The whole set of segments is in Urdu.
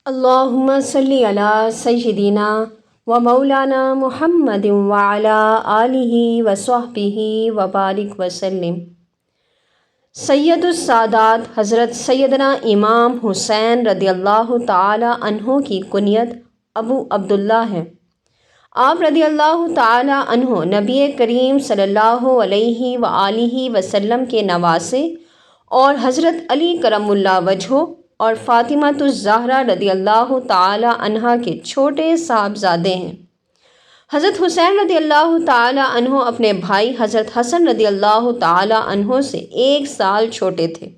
اللہم صلی علی سیدنا و مولانا محمد وعلی آلہ وصحبہ وبارک وسلم۔ سید السادات حضرت سیدنا امام حسین رضی اللہ تعالی عنہ کی کنیت ابو عبداللہ ہے۔ آپ رضی اللہ تعالی عنہ نبی کریم صلی اللہ علیہ وآلہ وسلم کے نواسے اور حضرت علی کرم اللہ وجہہ اور فاطمۃ الزہرا رضی اللہ تعالی عنہا کے چھوٹے صاحبزادے ہیں۔ حضرت حسین رضی اللہ تعالی عنہ اپنے بھائی حضرت حسن رضی اللہ تعالی عنہ سے 1 سال چھوٹے تھے،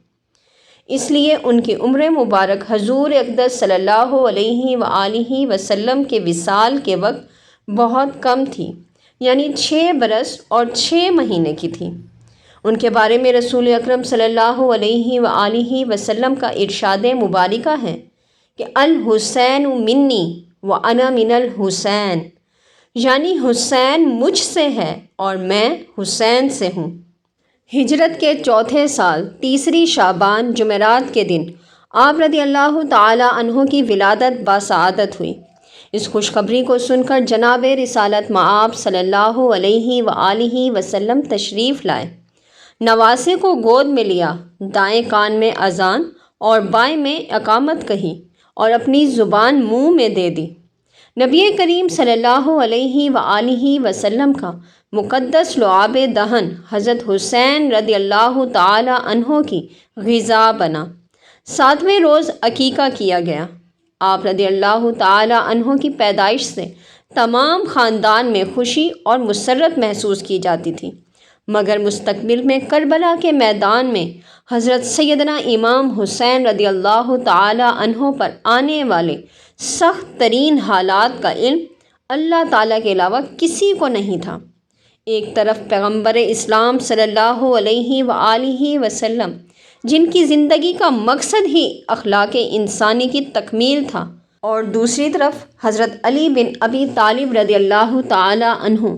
اس لیے ان کی عمر مبارک حضور اقدس صلی اللہ علیہ وآلہ وسلم کے وصال کے وقت بہت کم تھی، یعنی 6 برس اور 6 مہینے کی تھی۔ ان کے بارے میں رسول اکرم صلی اللہ علیہ وآلہ وسلم کا ارشاد مبارکہ ہے کہ الحسین منی وانا من الحسین، یعنی حسین مجھ سے ہے اور میں حسین سے ہوں۔ ہجرت کے 4 سال 3 شعبان جمعرات کے دن آپ رضی اللہ تعالی عنہ کی ولادت باسعادت ہوئی۔ اس خوشخبری کو سن کر جناب رسالت مآب صلی اللہ علیہ وآلہ وسلم تشریف لائے، نواسے کو گود میں لیا، دائیں کان میں اذان اور بائیں میں اقامت کہی اور اپنی زبان منہ میں دے دی۔ نبی کریم صلی اللہ علیہ وآلہ وسلم کا مقدس لعاب دہن حضرت حسین رضی اللہ تعالی عنہ کی غذا بنا۔ 7ویں روز عقیقہ کیا گیا۔ آپ رضی اللہ تعالی عنہ کی پیدائش سے تمام خاندان میں خوشی اور مسرت محسوس کی جاتی تھی، مگر مستقبل میں کربلا کے میدان میں حضرت سیدنا امام حسین رضی اللہ تعالی عنہ پر آنے والے سخت ترین حالات کا علم اللہ تعالیٰ کے علاوہ کسی کو نہیں تھا۔ ایک طرف پیغمبر اسلام صلی اللہ علیہ وآلہ وسلم، جن کی زندگی کا مقصد ہی اخلاق انسانی کی تکمیل تھا، اور دوسری طرف حضرت علی بن ابی طالب رضی اللہ تعالی عنہ،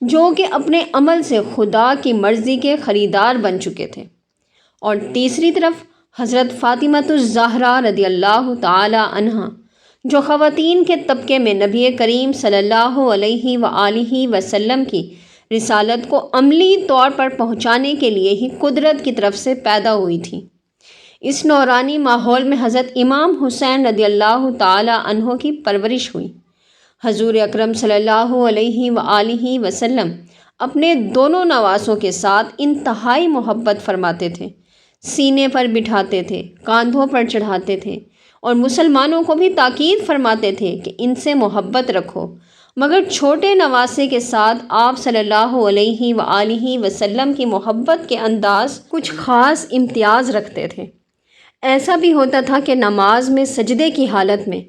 جو کہ اپنے عمل سے خدا کی مرضی کے خریدار بن چکے تھے، اور تیسری طرف حضرت فاطمۃ الزہرا رضی اللہ تعالی عنہا، جو خواتین کے طبقے میں نبی کریم صلی اللہ علیہ وآلہ وسلم کی رسالت کو عملی طور پر پہنچانے کے لیے ہی قدرت کی طرف سے پیدا ہوئی تھی۔ اس نورانی ماحول میں حضرت امام حسین رضی اللہ تعالی عنہ کی پرورش ہوئی۔ حضور اکرم صلی اللہ علیہ وآلہ وسلم اپنے دونوں نواسوں کے ساتھ انتہائی محبت فرماتے تھے، سینے پر بٹھاتے تھے، کاندھوں پر چڑھاتے تھے، اور مسلمانوں کو بھی تاکید فرماتے تھے کہ ان سے محبت رکھو، مگر چھوٹے نواسے کے ساتھ آپ صلی اللہ علیہ وآلہ وسلم کی محبت کے انداز کچھ خاص امتیاز رکھتے تھے۔ ایسا بھی ہوتا تھا کہ نماز میں سجدے کی حالت میں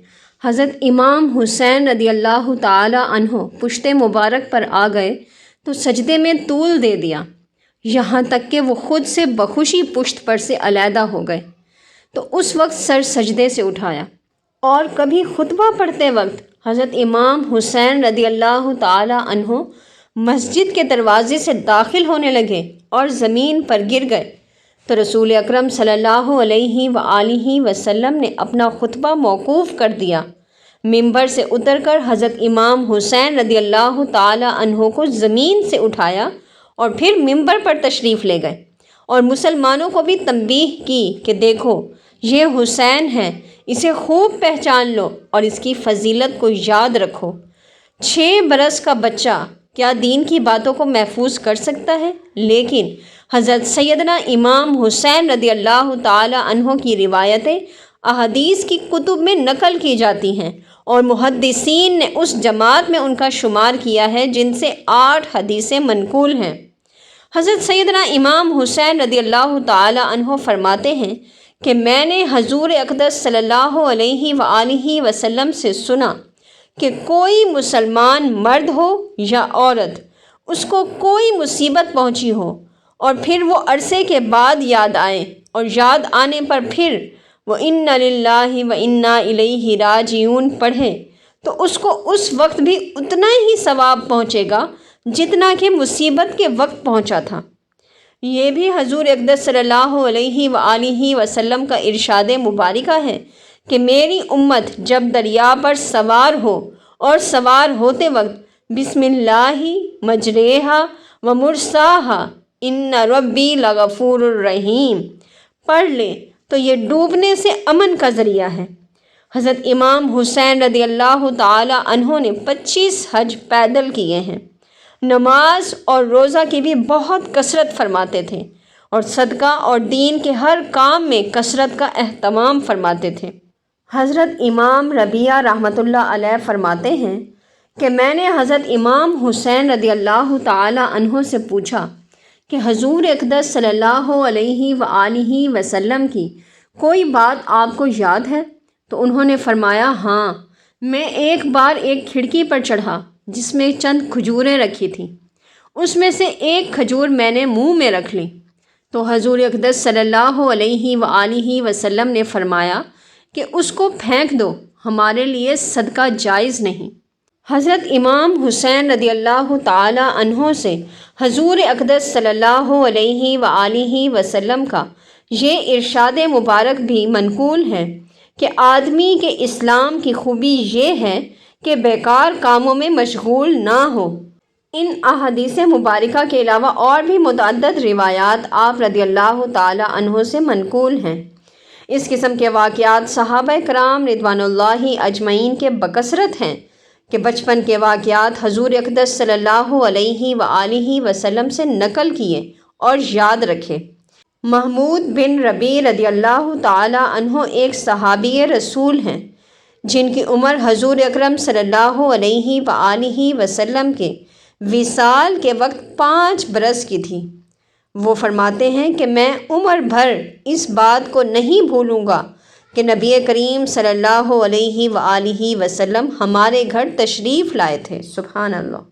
حضرت امام حسین رضی اللہ تعالی عنہ پشت مبارک پر آ گئے تو سجدے میں طول دے دیا، یہاں تک کہ وہ خود سے بخوشی پشت پر سے علیحدہ ہو گئے، تو اس وقت سر سجدے سے اٹھایا۔ اور کبھی خطبہ پڑھتے وقت حضرت امام حسین رضی اللہ تعالی عنہ مسجد کے دروازے سے داخل ہونے لگے اور زمین پر گر گئے، تو رسول اکرم صلی اللہ علیہ وآلہ وسلم نے اپنا خطبہ موقوف کر دیا، منبر سے اتر کر حضرت امام حسین رضی اللہ تعالی عنہ کو زمین سے اٹھایا اور پھر منبر پر تشریف لے گئے، اور مسلمانوں کو بھی تنبیہ کی کہ دیکھو یہ حسین ہے، اسے خوب پہچان لو اور اس کی فضیلت کو یاد رکھو۔ 6 برس کا بچہ کیا دین کی باتوں کو محفوظ کر سکتا ہے؟ لیکن حضرت سیدنا امام حسین رضی اللہ تعالی عنہ کی روایتیں احادیث کی کتب میں نقل کی جاتی ہیں، اور محدثین نے اس جماعت میں ان کا شمار کیا ہے جن سے 8 حدیثیں منقول ہیں۔ حضرت سیدنا امام حسین رضی اللہ تعالی عنہ فرماتے ہیں کہ میں نے حضور اقدس صلی اللہ علیہ وآلہ وسلم سے سنا کہ کوئی مسلمان مرد ہو یا عورت، اس کو کوئی مصیبت پہنچی ہو اور پھر وہ عرصے کے بعد یاد آئے، اور یاد آنے پر پھر وہ اِنَّ لِلَّهِ وَإِنَّا إِلَيْهِ راجعون پڑھے، تو اس کو اس وقت بھی اتنا ہی ثواب پہنچے گا جتنا کہ مصیبت کے وقت پہنچا تھا۔ یہ بھی حضور اقدس صلی اللہ علیہ وآلہ وسلم کا ارشاد مبارکہ ہے کہ میری امت جب دریا پر سوار ہو اور سوار ہوتے وقت بسم اللہ مجریہا و مرساہا ان ربی لغفور الرحیم پڑھ لے تو یہ ڈوبنے سے امن کا ذریعہ ہے۔ حضرت امام حسین رضی اللہ تعالی عنہ نے 25 حج پیدل کیے ہیں، نماز اور روزہ کی بھی بہت کثرت فرماتے تھے، اور صدقہ اور دین کے ہر کام میں کثرت کا اہتمام فرماتے تھے۔ حضرت امام ربیعہ رحمۃ اللہ علیہ فرماتے ہیں کہ میں نے حضرت امام حسین رضی اللہ تعالی عنہ سے پوچھا کہ حضور اقدس صلی اللہ علیہ وآلہ وسلم کی کوئی بات آپ کو یاد ہے؟ تو انہوں نے فرمایا ہاں، میں ایک بار ایک کھڑکی پر چڑھا جس میں چند کھجوریں رکھی تھیں، اس میں سے ایک کھجور میں نے منہ میں رکھ لی تو حضور اقدس صلی اللہ علیہ وآلہ وسلم نے فرمایا کہ اس کو پھینک دو، ہمارے لیے صدقہ جائز نہیں۔ حضرت امام حسین رضی اللہ تعالی عنہ سے حضور اقدس صلی اللہ علیہ وآلہ وسلم کا یہ ارشاد مبارک بھی منقول ہے کہ آدمی کے اسلام کی خوبی یہ ہے کہ بیکار کاموں میں مشغول نہ ہو۔ ان احادیث مبارکہ کے علاوہ اور بھی متعدد روایات آپ رضی اللہ تعالی عنہ سے منقول ہیں۔ اس قسم کے واقعات صحابہ کرام رضوان اللہ اجمعین کے بکثرت ہیں کہ بچپن کے واقعات حضور اقدس صلی اللہ علیہ وآلہ وسلم سے نقل کیے اور یاد رکھے۔ محمود بن ربیع رضی اللہ تعالی عنہ ایک صحابی رسول ہیں جن کی عمر حضور اکرم صلی اللہ علیہ وآلہ وسلم کے وصال کے وقت 5 برس کی تھی۔ وہ فرماتے ہیں کہ میں عمر بھر اس بات کو نہیں بھولوں گا کہ نبی کریم صلی اللہ علیہ وآلہ وسلم ہمارے گھر تشریف لائے تھے۔ سبحان اللہ۔